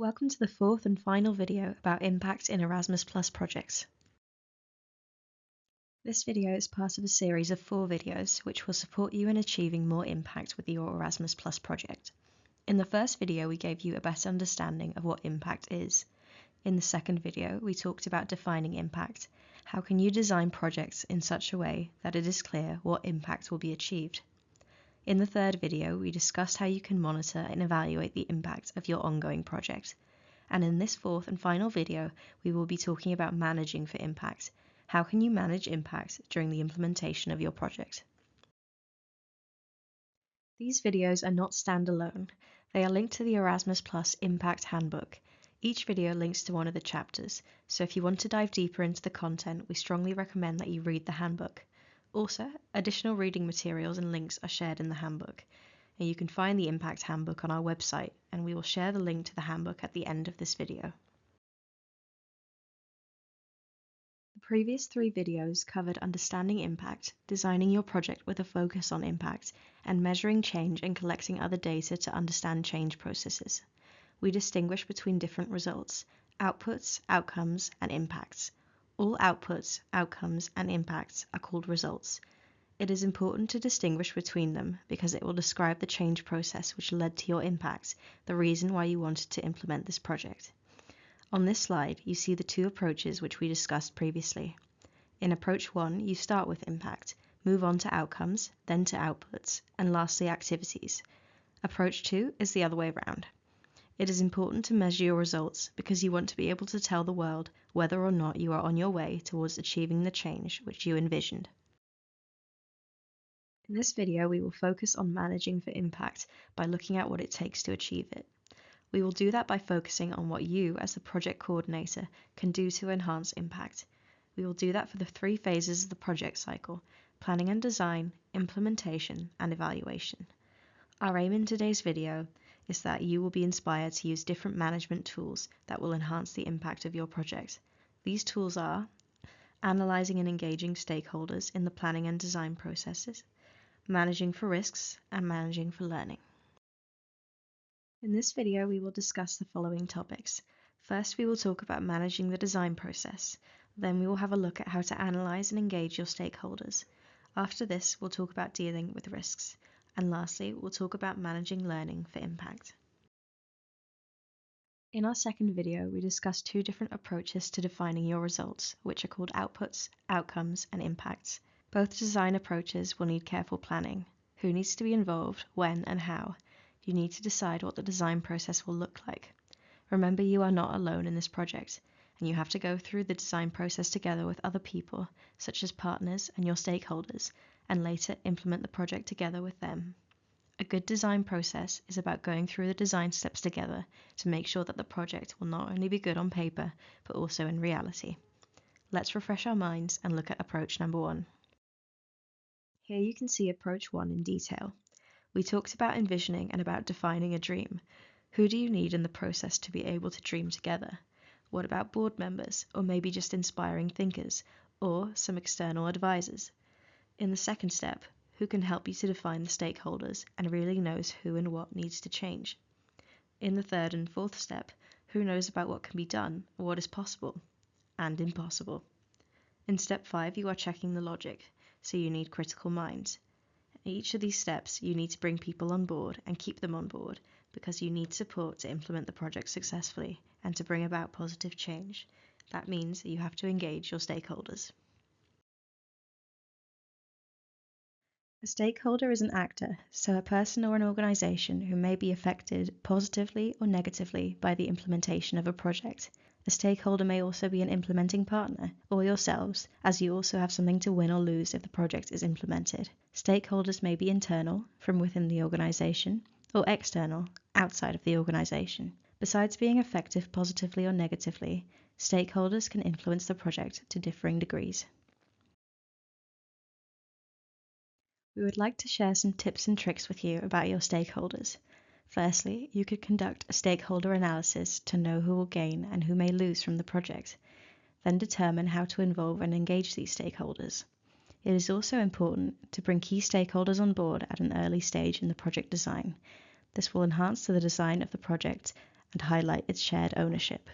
Welcome to the fourth and final video about impact in Erasmus Plus projects. This video is part of a series of 4 videos which will support you in achieving more impact with your Erasmus Plus project. In the first video, we gave you a better understanding of what impact is. In the second video, we talked about defining impact. How can you design projects in such a way that it is clear what impact will be achieved? In the third video, we discussed how you can monitor and evaluate the impact of your ongoing project. And in this fourth and final video, we will be talking about managing for impact. How can you manage impact during the implementation of your project? These videos are not standalone. They are linked to the Erasmus Plus Impact Handbook. Each video links to one of the chapters, so if you want to dive deeper into the content, we strongly recommend that you read the handbook. Also, additional reading materials and links are shared in the handbook. And you can find the Impact Handbook on our website, and we will share the link to the handbook at the end of this video. The previous 3 videos covered understanding impact, designing your project with a focus on impact, and measuring change and collecting other data to understand change processes. We distinguish between different results, outputs, outcomes, and impacts. All outputs, outcomes, and impacts are called results. It is important to distinguish between them because it will describe the change process which led to your impact, the reason why you wanted to implement this project. On this slide, you see the 2 approaches which we discussed previously. In approach 1, you start with impact, move on to outcomes, then to outputs, and lastly activities. Approach 2 is the other way around. It is important to measure your results because you want to be able to tell the world whether or not you are on your way towards achieving the change which you envisioned. In this video, we will focus on managing for impact by looking at what it takes to achieve it. We will do that by focusing on what you, as the project coordinator, can do to enhance impact. We will do that for the 3 phases of the project cycle: planning and design, implementation, and evaluation. Our aim in today's video is that you will be inspired to use different management tools that will enhance the impact of your project. These tools are analyzing and engaging stakeholders in the planning and design processes, managing for risks, and managing for learning. In this video, we will discuss the following topics. First, we will talk about managing the design process. Then we will have a look at how to analyze and engage your stakeholders. After this, we'll talk about dealing with risks. And lastly, we'll talk about managing learning for impact. In our second video, we discussed 2 different approaches to defining your results, which are called outputs, outcomes, and impacts. Both design approaches will need careful planning. Who needs to be involved, when, and how? You need to decide what the design process will look like. Remember, you are not alone in this project, and you have to go through the design process together with other people, such as partners and your stakeholders, and later implement the project together with them. A good design process is about going through the design steps together to make sure that the project will not only be good on paper, but also in reality. Let's refresh our minds and look at approach number 1. Here you can see approach 1 in detail. We talked about envisioning and about defining a dream. Who do you need in the process to be able to dream together? What about board members, or maybe just inspiring thinkers, or some external advisors? In the second step, who can help you to define the stakeholders and really knows who and what needs to change? In the third and fourth step, who knows about what can be done or what is possible and impossible? In step 5, you are checking the logic, so you need critical minds. In each of these steps, you need to bring people on board and keep them on board because you need support to implement the project successfully and to bring about positive change. That means that you have to engage your stakeholders. A stakeholder is an actor, so a person or an organization who may be affected positively or negatively by the implementation of a project. A stakeholder may also be an implementing partner, or yourselves, as you also have something to win or lose if the project is implemented. Stakeholders may be internal, from within the organization, or external, outside of the organization. Besides being affected positively or negatively, stakeholders can influence the project to differing degrees. We would like to share some tips and tricks with you about your stakeholders. Firstly, you could conduct a stakeholder analysis to know who will gain and who may lose from the project. Then determine how to involve and engage these stakeholders. It is also important to bring key stakeholders on board at an early stage in the project design. This will enhance the design of the project and highlight its shared ownership.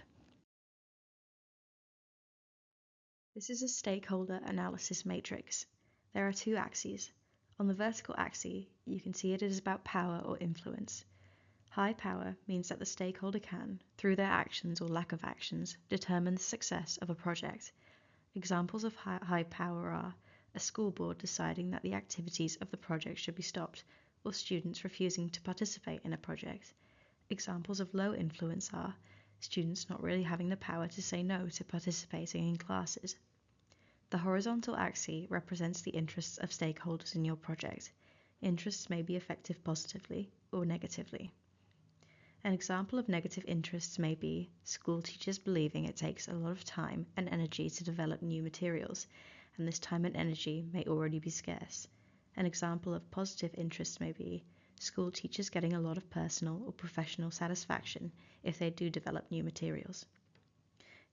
This is a stakeholder analysis matrix. There are two axes. On the vertical axis, you can see it is about power or influence. High power means that the stakeholder can, through their actions or lack of actions, determine the success of a project. Examples of high power are a school board deciding that the activities of the project should be stopped, or students refusing to participate in a project. Examples of low influence are students not really having the power to say no to participating in classes. The horizontal axis represents the interests of stakeholders in your project. Interests may be affected positively or negatively. An example of negative interests may be school teachers believing it takes a lot of time and energy to develop new materials, and this time and energy may already be scarce. An example of positive interests may be school teachers getting a lot of personal or professional satisfaction if they do develop new materials.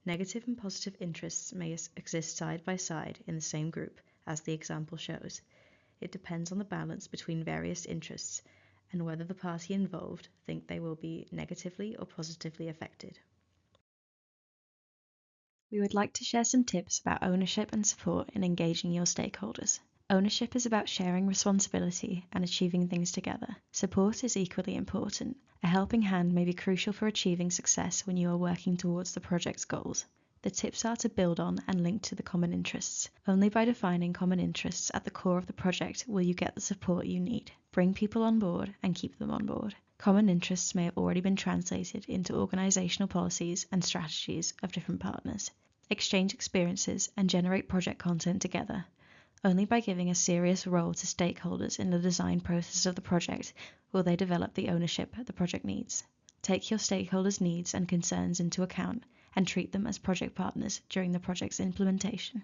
Negative and positive interests may exist side by side in the same group, as the example shows. It depends on the balance between various interests and whether the party involved think they will be negatively or positively affected. We would like to share some tips about ownership and support in engaging your stakeholders. Ownership is about sharing responsibility and achieving things together. Support is equally important. A helping hand may be crucial for achieving success when you are working towards the project's goals. The tips are to build on and link to the common interests. Only by defining common interests at the core of the project will you get the support you need. Bring people on board and keep them on board. Common interests may have already been translated into organizational policies and strategies of different partners. Exchange experiences and generate project content together. Only by giving a serious role to stakeholders in the design process of the project will they develop the ownership the project needs. Take your stakeholders' needs and concerns into account and treat them as project partners during the project's implementation.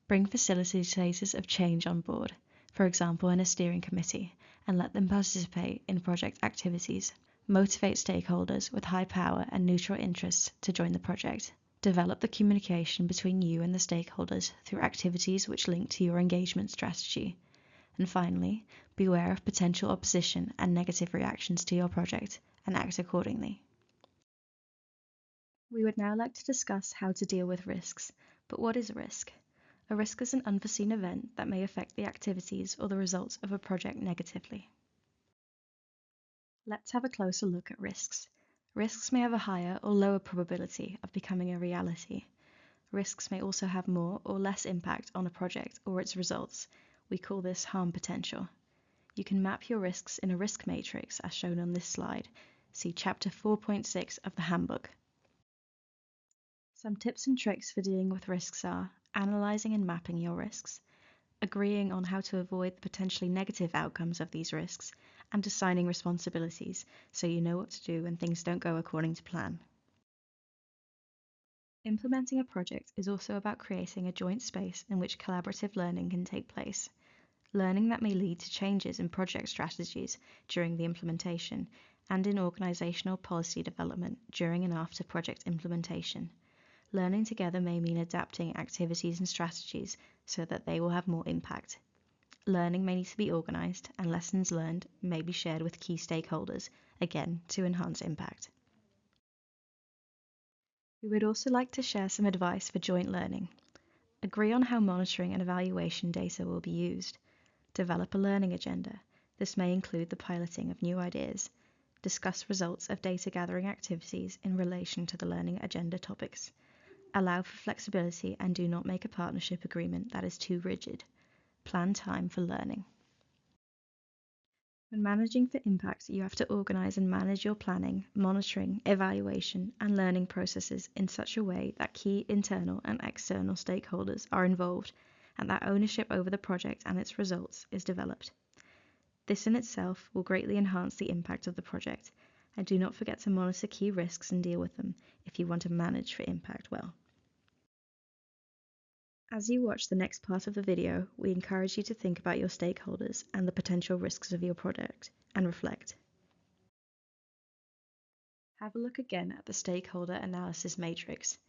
Bring facilitators of change on board, for example in a steering committee, and let them participate in project activities. Motivate stakeholders with high power and neutral interests to join the project. Develop the communication between you and the stakeholders through activities which link to your engagement strategy. And finally, beware of potential opposition and negative reactions to your project and act accordingly. We would now like to discuss how to deal with risks. But what is a risk? A risk is an unforeseen event that may affect the activities or the results of a project negatively. Let's have a closer look at risks. Risks may have a higher or lower probability of becoming a reality. Risks may also have more or less impact on a project or its results. We call this harm potential. You can map your risks in a risk matrix as shown on this slide. See Chapter 4.6 of the handbook. Some tips and tricks for dealing with risks are analyzing and mapping your risks, agreeing on how to avoid the potentially negative outcomes of these risks, and assigning responsibilities so you know what to do when things don't go according to plan. Implementing a project is also about creating a joint space in which collaborative learning can take place. Learning that may lead to changes in project strategies during the implementation and in organizational policy development during and after project implementation. Learning together may mean adapting activities and strategies so that they will have more impact. Learning may need to be organized, and lessons learned may be shared with key stakeholders, again, to enhance impact. We would also like to share some advice for joint learning. Agree on how monitoring and evaluation data will be used. Develop a learning agenda. This may include the piloting of new ideas. Discuss results of data gathering activities in relation to the learning agenda topics. Allow for flexibility and do not make a partnership agreement that is too rigid. Plan time for learning. When managing for impact, you have to organize and manage your planning, monitoring, evaluation, and learning processes in such a way that key internal and external stakeholders are involved and that ownership over the project and its results is developed. This in itself will greatly enhance the impact of the project, and do not forget to monitor key risks and deal with them if you want to manage for impact well. As you watch the next part of the video, we encourage you to think about your stakeholders and the potential risks of your project, and reflect. Have a look again at the stakeholder analysis matrix.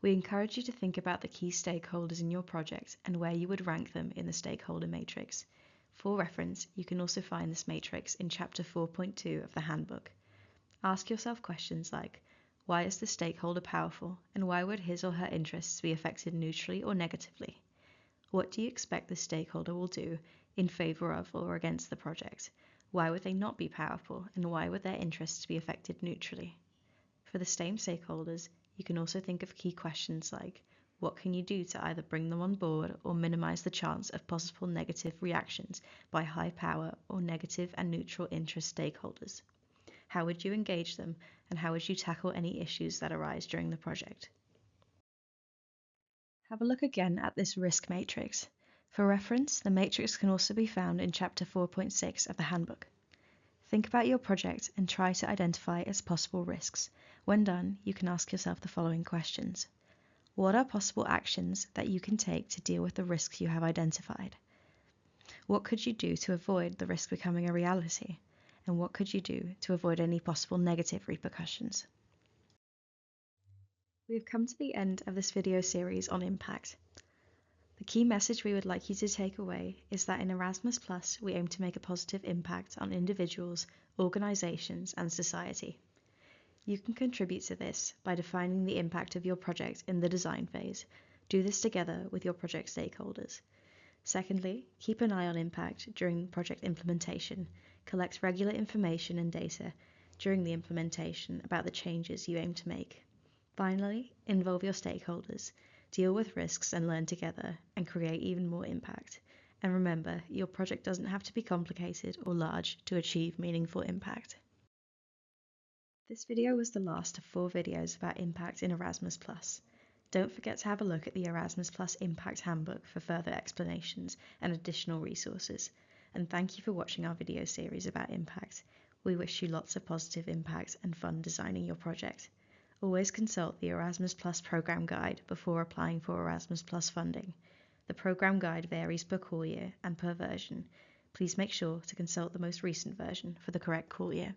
We encourage you to think about the key stakeholders in your project and where you would rank them in the stakeholder matrix. For reference, you can also find this matrix in Chapter 4.2 of the handbook. Ask yourself questions like, Why is the stakeholder powerful, and why would his or her interests be affected neutrally or negatively? What do you expect the stakeholder will do in favour of or against the project? Why would they not be powerful, and why would their interests be affected neutrally? For the same stakeholders, you can also think of key questions like, what can you do to either bring them on board or minimize the chance of possible negative reactions by high power or negative and neutral interest stakeholders? How would you engage them, and how would you tackle any issues that arise during the project? Have a look again at this risk matrix. For reference, the matrix can also be found in Chapter 4.6 of the handbook. Think about your project and try to identify its possible risks. When done, you can ask yourself the following questions. What are possible actions that you can take to deal with the risks you have identified? What could you do to avoid the risk becoming a reality? And what could you do to avoid any possible negative repercussions? We have come to the end of this video series on impact. The key message we would like you to take away is that in Erasmus Plus, we aim to make a positive impact on individuals, organisations and society. You can contribute to this by defining the impact of your project in the design phase. Do this together with your project stakeholders. Secondly, keep an eye on impact during project implementation. Collect regular information and data during the implementation about the changes you aim to make. Finally, involve your stakeholders. Deal with risks and learn together and create even more impact. And remember, your project doesn't have to be complicated or large to achieve meaningful impact. This video was the last of 4 videos about impact in Erasmus+. Don't forget to have a look at the Erasmus Plus Impact Handbook for further explanations and additional resources. And thank you for watching our video series about impact. We wish you lots of positive impact and fun designing your project. Always consult the Erasmus Plus Programme Guide before applying for Erasmus Plus funding. The Programme Guide varies per call year and per version. Please make sure to consult the most recent version for the correct call year.